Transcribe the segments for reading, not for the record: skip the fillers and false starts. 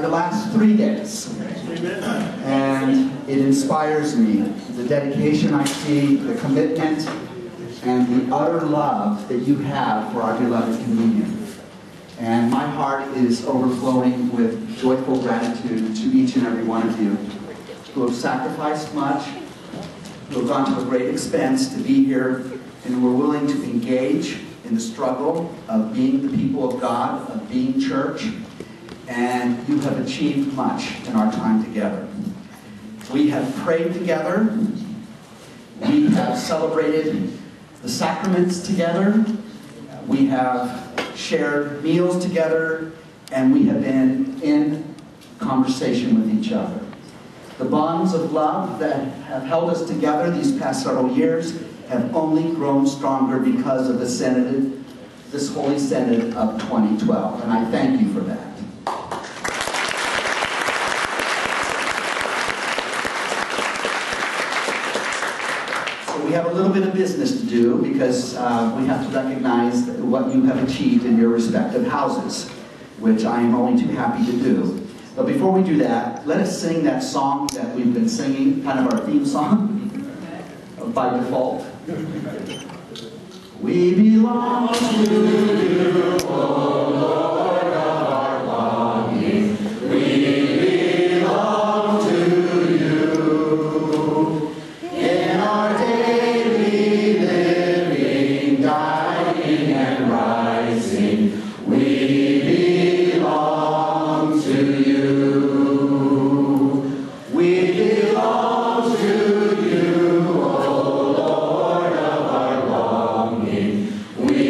the last 3 days. And it inspires me. The dedication I see, the commitment, and the utter love that you have for our beloved communion. And my heart is overflowing with joyful gratitude to each and every one of you who have sacrificed much, who have gone to a great expense to be here, and who are willing to engage in the struggle of being the people of God, of being church, and you have achieved much in our time together. We have prayed together, we have celebrated the sacraments together, we have shared meals together, and we have been in conversation with each other. The bonds of love that have held us together these past several years have only grown stronger because of the synod, this Holy Synod of 2012, and I thank you for that. So we have a little bit of business to do because we have to recognize what you have achieved in your respective houses, which I am only too happy to do. But before we do that, let us sing that song that we've been singing, kind of our theme song, by default. We belong to you, O Lord of our longing. We belong to you. In our daily living, dying and rising, we belong to you. We belong to you, O Lord of our longing. We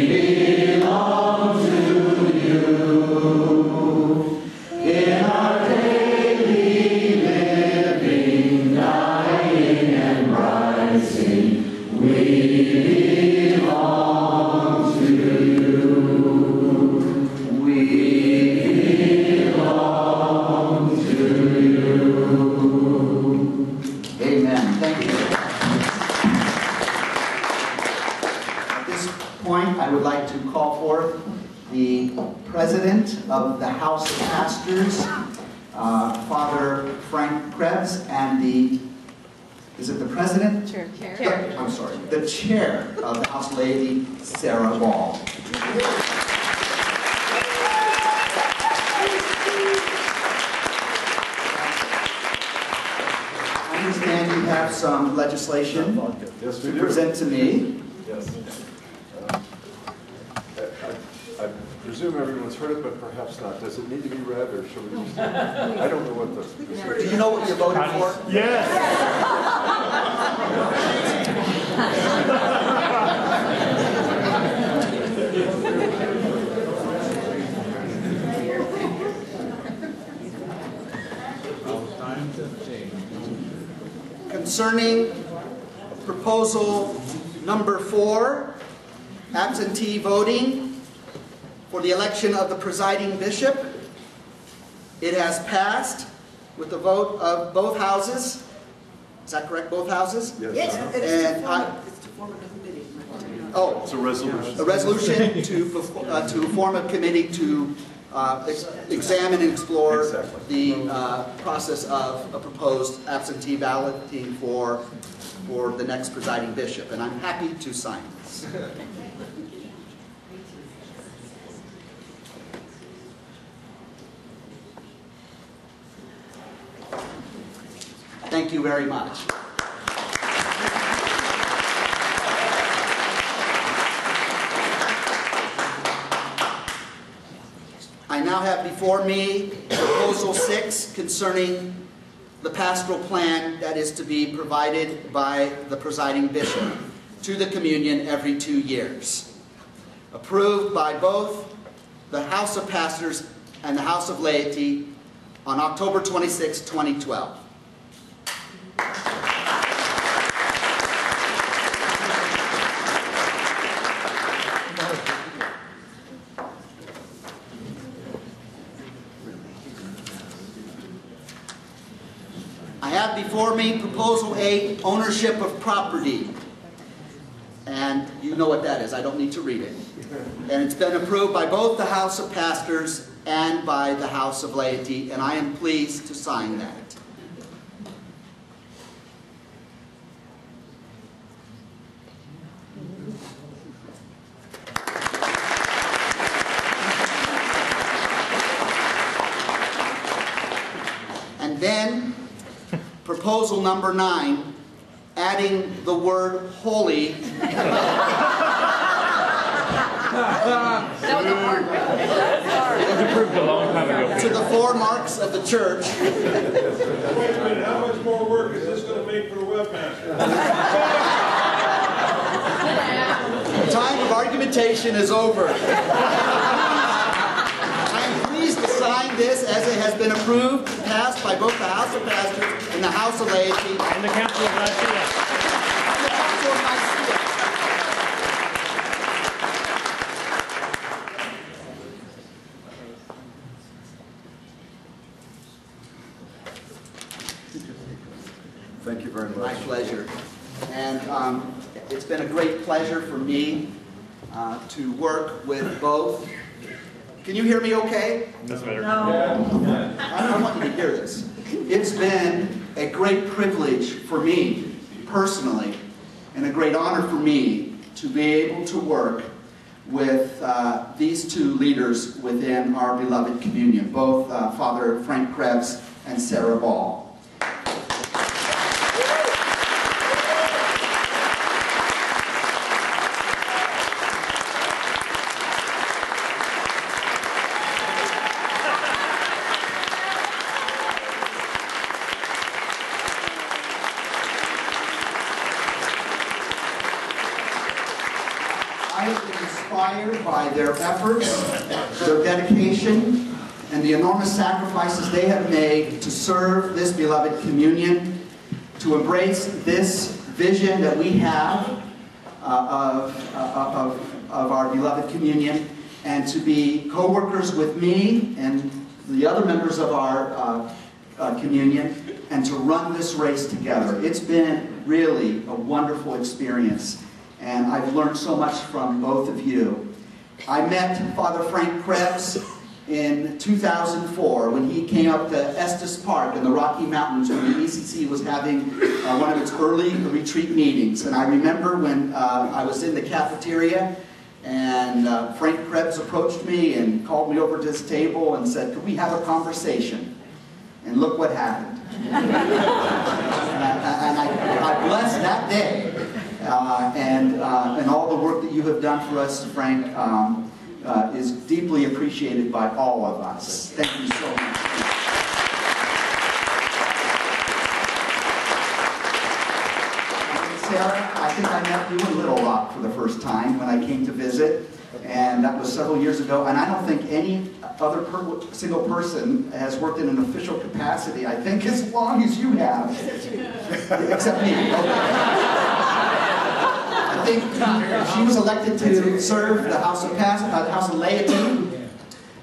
belong to you. In our daily living, dying and rising, we belong to you. We belong to you. Amen. Thank you. At this point, I would like to call forth the president of the House of Pastors, Father Frank Krebs, and is it the president? Chair. I'm sorry, the chair of the House Lady, Sarah Ball. I understand you have some legislation Yes, we to do. present to me. Yes. I presume everyone's heard it, but perhaps not. Does it need to be read, or should we just... I don't know what the... Do you know what you're voting for? Yes! Concerning proposal number 4, absentee voting for the election of the presiding bishop. It has passed with the vote of both houses. Is that correct, both houses? Yes. It's to form a committee. Oh, It's a resolution. a resolution to form a committee to examine and explore Exactly. the process of a proposed absentee balloting for the next presiding bishop, and I'm happy to sign this. Thank you very much. I now have before me proposal 6 concerning the pastoral plan that is to be provided by the presiding bishop to the communion every 2 years. Approved by both the House of Pastors and the House of Laity on October 26, 2012. I have before me proposal 8, ownership of property. And you know what that is, I don't need to read it. And it's been approved by both the House of Pastors and by the House of Laity, and I am pleased to sign that. And then, proposal number 9, adding the word holy to the 4 marks of the church. Wait a minute, how much more work is this going to make for the webmaster? The time of argumentation is over. I am pleased to sign this as it has been approved, passed by both the House of Pastors and the House of Laity. And the Council of Nicaea. And the Council of Nicaea. Thank you very much. My pleasure. And it's been a great pleasure for me to work with both. Can you hear me okay? That's better. I want you to hear this. It's been a great privilege for me, personally, and a great honor for me to be able to work with these 2 leaders within our beloved communion, both Father Frank Krebs and Sarah Ball. I have been inspired by their efforts, their dedication, and the enormous sacrifices they have made to serve this beloved communion, to embrace this vision that we have of our beloved communion, and to be co-workers with me and the other members of our communion, and to run this race together. It's been really a wonderful experience. And I've learned so much from both of you. I met Father Frank Krebs in 2004 when he came up to Estes Park in the Rocky Mountains when the ECC was having one of its early retreat meetings. And I remember when I was in the cafeteria and Frank Krebs approached me and called me over to his table and said, "Could we have a conversation?" And look what happened. And I blessed that day. And all the work that you have done for us, Frank, is deeply appreciated by all of us. Thank you so much. Sarah, I think I met you in Little Rock for the first time when I came to visit, and that was several years ago, and I don't think any other single person has worked in an official capacity, I think, as long as you have. Except me. Okay. I think she was elected to serve the House of Laity,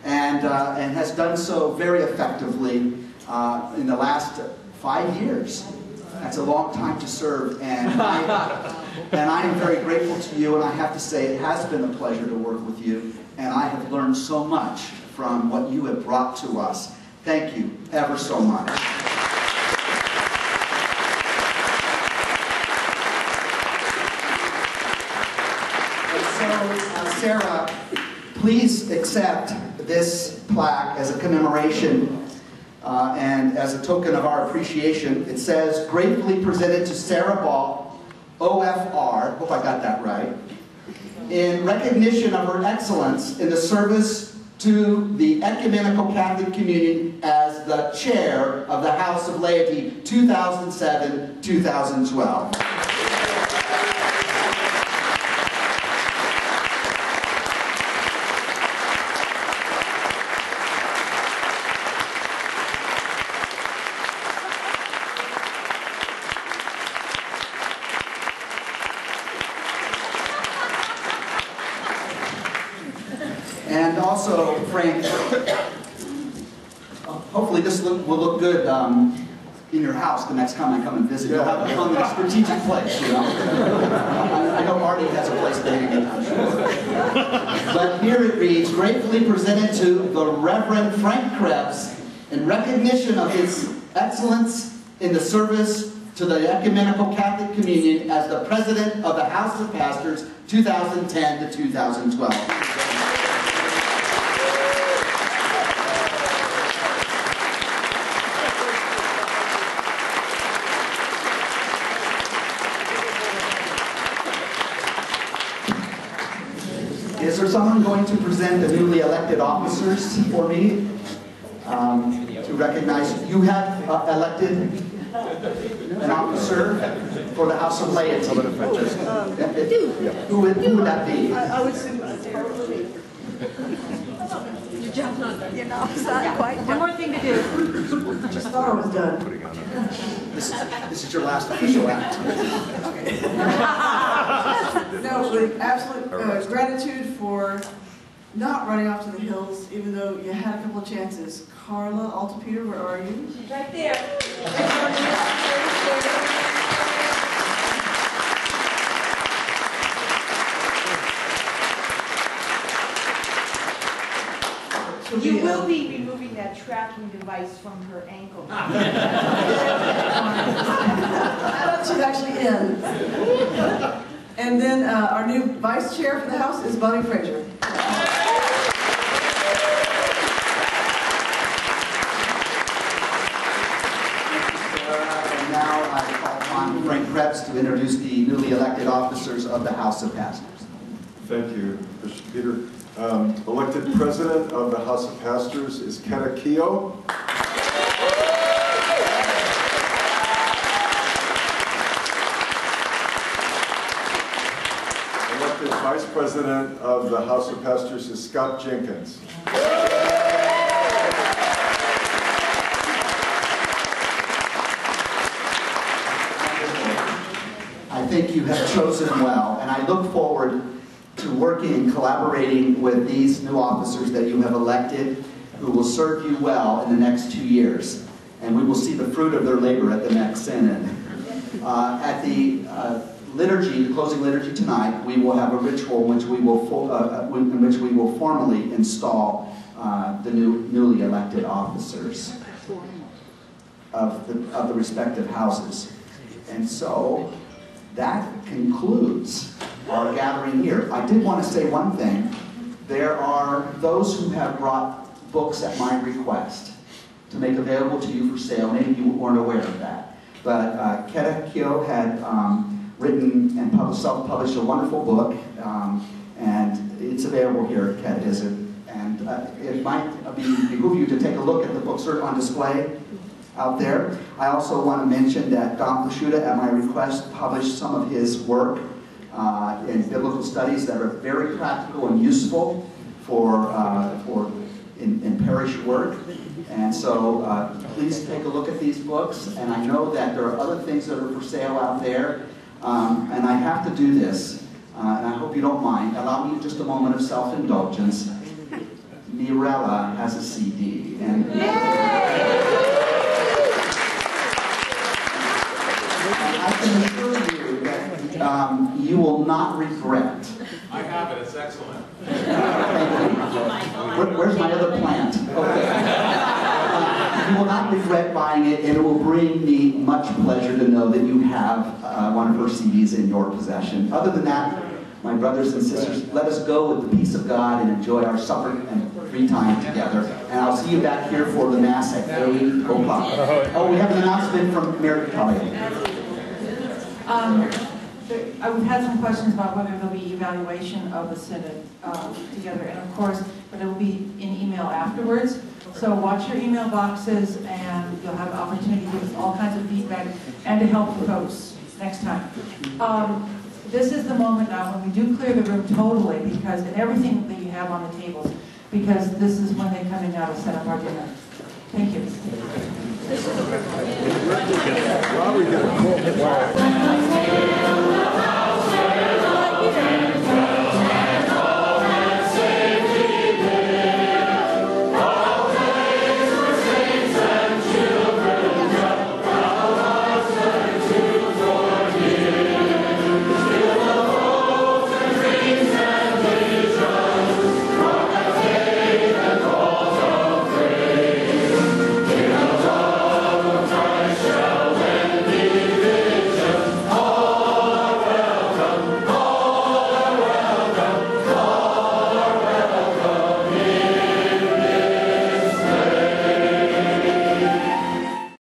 and has done so very effectively in the last 5 years. That's a long time to serve, and I am very grateful to you, and I have to say it has been a pleasure to work with you, and I have learned so much from what you have brought to us. Thank you ever so much. Sarah, please accept this plaque as a commemoration and as a token of our appreciation. It says, "Gratefully presented to Sarah Ball, OFR," hope I got that right, "in recognition of her excellence in the service to the Ecumenical Catholic Communion as the Chair of the House of Laity 2007-2012. And also, Frank, hopefully this will look good in your house the next time I come and visit. You'll have it on a strategic place, you know. I know Artie has a place to hang it, I'm sure. But here it reads, gratefully presented to the Reverend Frank Krebs in recognition of his excellence in the service to the Ecumenical Catholic Communion as the President of the House of Pastors, 2010 to 2012. Is there someone going to present the newly elected officers for me to recognize? You have elected an officer for the House of Laity. Who would that be? I would say probably. Your job's not, you know, it's not quite done. One more thing to do. I just thought I was done. This is your last official act. No, with absolute gratitude for not running off to the hills, even though you had a couple of chances. Carla Altapeter, where are you? She's right there. You will be removing that tracking device from her ankle. She's actually in. And then our new vice chair for the House is Bonnie Fraser. And now I call upon Frank Krebs to introduce the newly elected officers of the House of Pastors. Thank you, Bishop Peter. Elected President of the House of Pastors is Keta Keogh. Elected Vice President of the House of Pastors is Scott Jenkins. I think you have chosen well, and I look forward to working and collaborating with these new officers that you have elected, who will serve you well in the next 2 years. And we will see the fruit of their labor at the next synod. At the liturgy, the closing liturgy tonight, we will have a ritual in which we will formally install the newly elected officers of the respective houses. And so that concludes our gathering here. I did want to say one thing. There are those who have brought books at my request to make available to you for sale. Maybe you weren't aware of that. But Keta Keogh had written and self-published a wonderful book, and it's available here at Keta, is it? And it might behoove you to take a look at the books on display out there. I also want to mention that Don Pashuta, at my request, published some of his work in biblical studies that are very practical and useful in parish work. And so please take a look at these books. And I know that there are other things that are for sale out there. And I have to do this, and I hope you don't mind. Allow me just a moment of self-indulgence. Mirella has a CD. And I can assure you that you will not regret. I have it, it's excellent. Where's my other plant? Okay. You will not regret buying it, and it will bring me much pleasure to know that you have one of her CDs in your possession. Other than that, my brothers and sisters, let us go with the peace of God and enjoy our supper and free time together. And I'll see you back here for the Mass at 8 o'clock. Oh, we have an announcement from Mary Talia. I've had some questions about whether there'll be evaluation of the synod together, and of course, but it will be in email afterwards. So watch your email boxes, and you'll have an opportunity to give us all kinds of feedback and to help the folks next time. This is the moment now when we do clear the room totally, because and everything that you have on the tables, because this is when they come in now to set up our dinner. Thank you.